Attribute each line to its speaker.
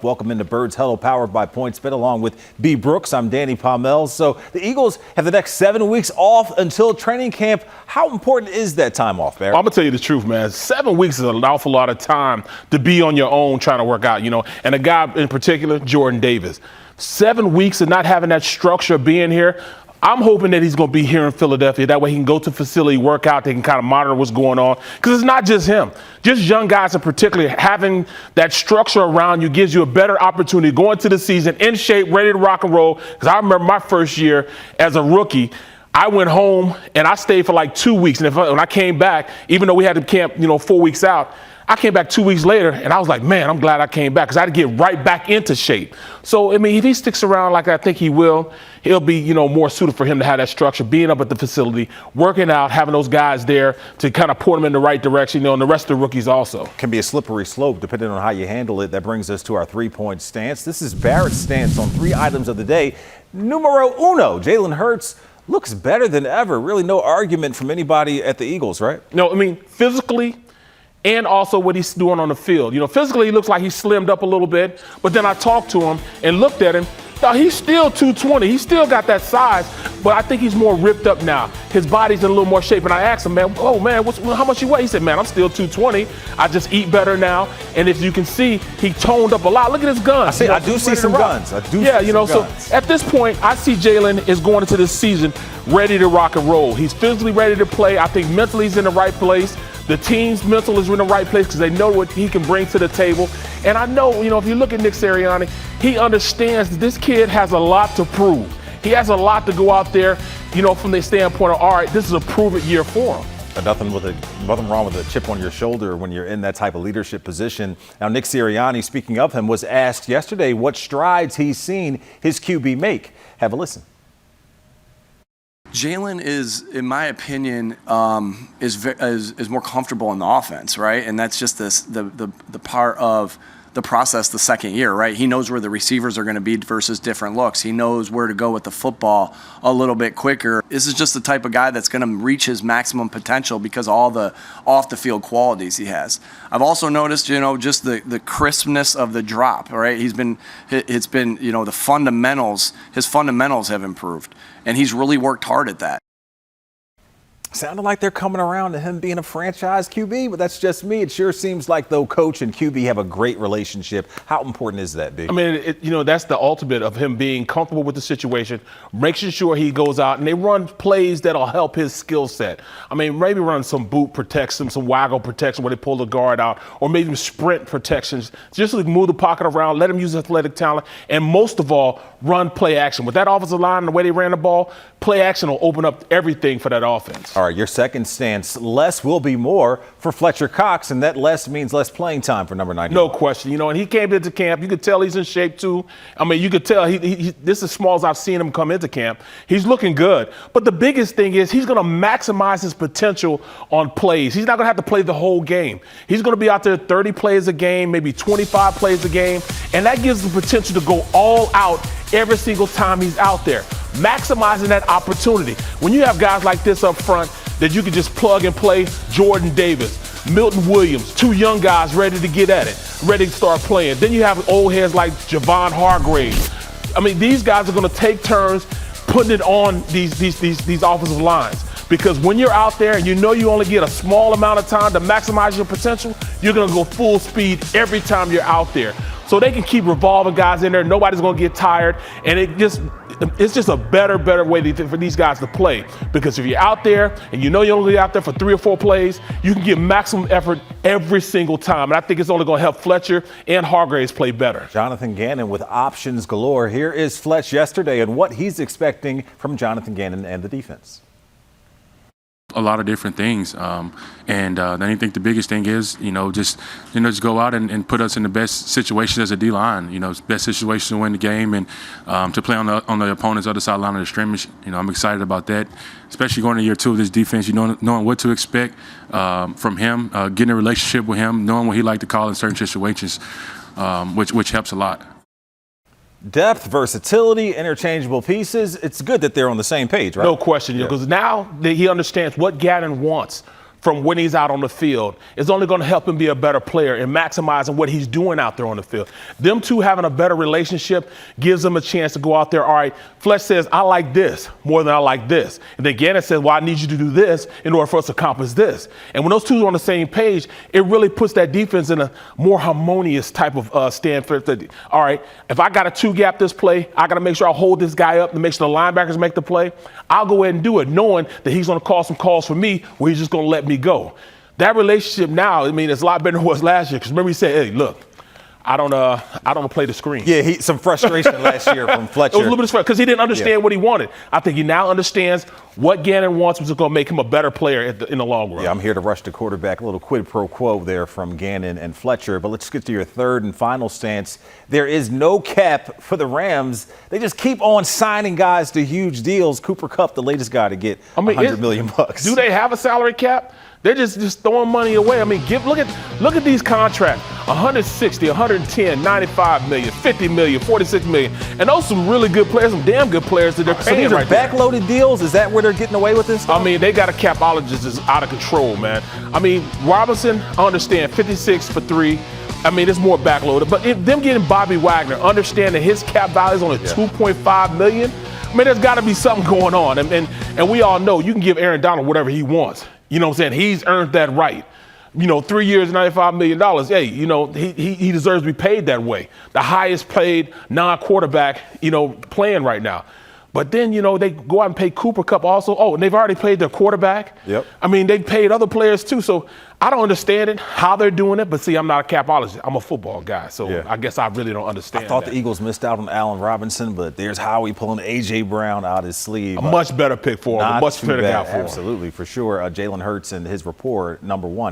Speaker 1: Welcome into Birds Huddle, powered by PointsBet, along with B. Brooks. I'm Danny Pommells. So the Eagles have the next 7 weeks off until training camp. How important is that time off, Barrett?
Speaker 2: I'm going to tell you the truth, man. 7 weeks is an awful lot of time to be on your own trying to work out, And a guy in particular, Jordan Davis. 7 weeks of not having that structure of being here. I'm hoping that he's going to be here in Philadelphia. That way he can go to the facility, work out, they can kind of monitor what's going on. Because it's not just him. Just young guys in particular, having that structure around you gives you a better opportunity going to the season in shape, ready to rock and roll. Because I remember my first year as a rookie, I went home and I stayed for like 2 weeks. And when I came back, even though we had to camp, 4 weeks out, I came back 2 weeks later, and I was like, man, I'm glad I came back because I had to get right back into shape. So, if he sticks around like I think he will, he'll be, more suited for him to have that structure, being up at the facility, working out, having those guys there to kind of point them in the right direction, and the rest of the rookies also.
Speaker 1: Can be a slippery slope depending on how you handle it. That brings us to our three-point stance. This is Barrett's stance on 3 items of the day. Numero uno, Jalen Hurts looks better than ever. Really no argument from anybody at the Eagles, right?
Speaker 2: No, physically, and also what he's doing on the field. Physically, he looks like he's slimmed up a little bit, but then I talked to him and looked at him. Now, he's still 220. He's still got that size, but I think he's more ripped up now. His body's in a little more shape. And I asked him, man, how much you weigh? He said, man, I'm still 220. I just eat better now. And as you can see, he toned up a lot. Look at his guns.
Speaker 1: I do see some guns.
Speaker 2: So at this point, I see Jalen is going into this season ready to rock and roll. He's physically ready to play. I think mentally he's in the right place. The team's mental is in the right place because they know what he can bring to the table. And I know, if you look at Nick Sirianni, he understands that this kid has a lot to prove. He has a lot to go out there, from the standpoint of, all right, this is a prove-it year for him.
Speaker 1: Nothing wrong with a chip on your shoulder when you're in that type of leadership position. Now, Nick Sirianni, speaking of him, was asked yesterday what strides he's seen his QB make. Have a listen.
Speaker 3: Jalen is, in my opinion, is more comfortable in the offense, right? And that's just the part of the process the second year, right? He knows where the receivers are going to be versus different looks. He knows where to go with the football a little bit quicker. This is just the type of guy that's going to reach his maximum potential because of all the off-the-field qualities he has. I've also noticed, just the crispness of the drop, right? It's been, the fundamentals, his fundamentals have improved, and he's really worked hard at that.
Speaker 1: Sounded like they're coming around to him being a franchise QB, but that's just me. It sure seems like, though, coach and QB have a great relationship. How important is that, B?
Speaker 2: That's the ultimate of him being comfortable with the situation, making sure he goes out, and they run plays that'll help his skill set. Maybe run some boot protection, some waggle protection where they pull the guard out, or maybe sprint protections. Just to move the pocket around, let him use athletic talent, and most of all, run play action. With that offensive line and the way they ran the ball, play action will open up everything for that offense.
Speaker 1: All right, your second stance, less will be more for Fletcher Cox, and that less means less playing time for number 90.
Speaker 2: No question. And he came into camp. You could tell he's in shape, too. You could tell this is as small as I've seen him come into camp. He's looking good. But the biggest thing is he's going to maximize his potential on plays. He's not going to have to play the whole game. He's going to be out there 30 plays a game, maybe 25 plays a game, and that gives the potential to go all out every single time he's out there, maximizing that opportunity. When you have guys like this up front that you can just plug and play, Jordan Davis, Milton Williams, 2 young guys ready to get at it, ready to start playing. Then you have old heads like Javon Hargraves. These guys are going to take turns putting it on these offensive lines. Because when you're out there and you only get a small amount of time to maximize your potential, you're going to go full speed every time you're out there. So they can keep revolving guys in there. Nobody's going to get tired. And it's just a better way for these guys to play. Because if you're out there and you're only out there for 3 or 4 plays, you can get maximum effort every single time. And I think it's only going to help Fletcher and Hargraves play better.
Speaker 1: Jonathan Gannon with options galore. Here is Fletch yesterday and what he's expecting from Jonathan Gannon and the defense.
Speaker 4: A lot of different things, and I think the biggest thing is, just go out and put us in the best situation as a D-line. Best situation to win the game and to play on the opponent's other sideline of the scrimmage. I'm excited about that, especially going to year 2 of this defense. Knowing what to expect from him, getting a relationship with him, knowing what he liked to call in certain situations, which helps a lot.
Speaker 1: Depth, versatility, interchangeable pieces. It's good that they're on the same page, right?
Speaker 2: No question, because now that he understands what Gannon wants from when he's out on the field is only going to help him be a better player and maximizing what he's doing out there on the field. Them two having a better relationship gives them a chance to go out there. All right, Fletch says, I like this more than I like this. And then Gannon says, well, I need you to do this in order for us to accomplish this. And when those two are on the same page, it really puts that defense in a more harmonious type of stand for it. All right, if I got to two-gap this play, I got to make sure I hold this guy up to make sure the linebackers make the play. I'll go ahead and do it, knowing that he's going to call some calls for me where he's just going to let me go. That relationship now, I mean, it's a lot better than it was last year. Because remember, he said, hey, look, I don't play the screen.
Speaker 1: Yeah, some frustration last year from Fletcher.
Speaker 2: It was a little bit of because he didn't understand what he wanted. I think he now understands what Gannon wants, which is going to make him a better player in the long run.
Speaker 1: Yeah, I'm here to rush the quarterback. A little quid pro quo there from Gannon and Fletcher. But let's get to your third and final stance. There is no cap for the Rams. They just keep on signing guys to huge deals. Cooper Kupp, the latest guy to get $100 million.
Speaker 2: Do they have a salary cap? They're just throwing money away. I mean, look at these contracts: 160, 110, 95 million, 50 million, 46 million, and those some really good players, some damn good players that they're paying.
Speaker 1: So these are
Speaker 2: right there.
Speaker 1: backloaded deals. Is that where they're getting away with this stuff?
Speaker 2: I mean, they got a capologist that's out of control, man. I mean, Robinson, I understand, 56 for 3. I mean, it's more backloaded. But them getting Bobby Wagner, understanding his cap value is only $2.5 million. I mean, there's got to be something going on. And we all know you can give Aaron Donald whatever he wants. You know what I'm saying? He's earned that right. 3 years, $95 million. Hey, he deserves to be paid that way. The highest paid non-quarterback, playing right now. But then, they go out and pay Cooper Kupp also. Oh, and they've already paid their quarterback.
Speaker 1: Yep.
Speaker 2: I mean, they paid other players too. So I don't understand it, how they're doing it. But see, I'm not a capologist. I'm a football guy. So I guess I really don't understand
Speaker 1: I thought
Speaker 2: that.
Speaker 1: the Eagles missed out on Allen Robinson, but there's Howie pulling A.J. Brown out his sleeve.
Speaker 2: A much better pick for him. A much better guy for him.
Speaker 1: Absolutely, for sure. Jalen Hurts and his rapport, number one.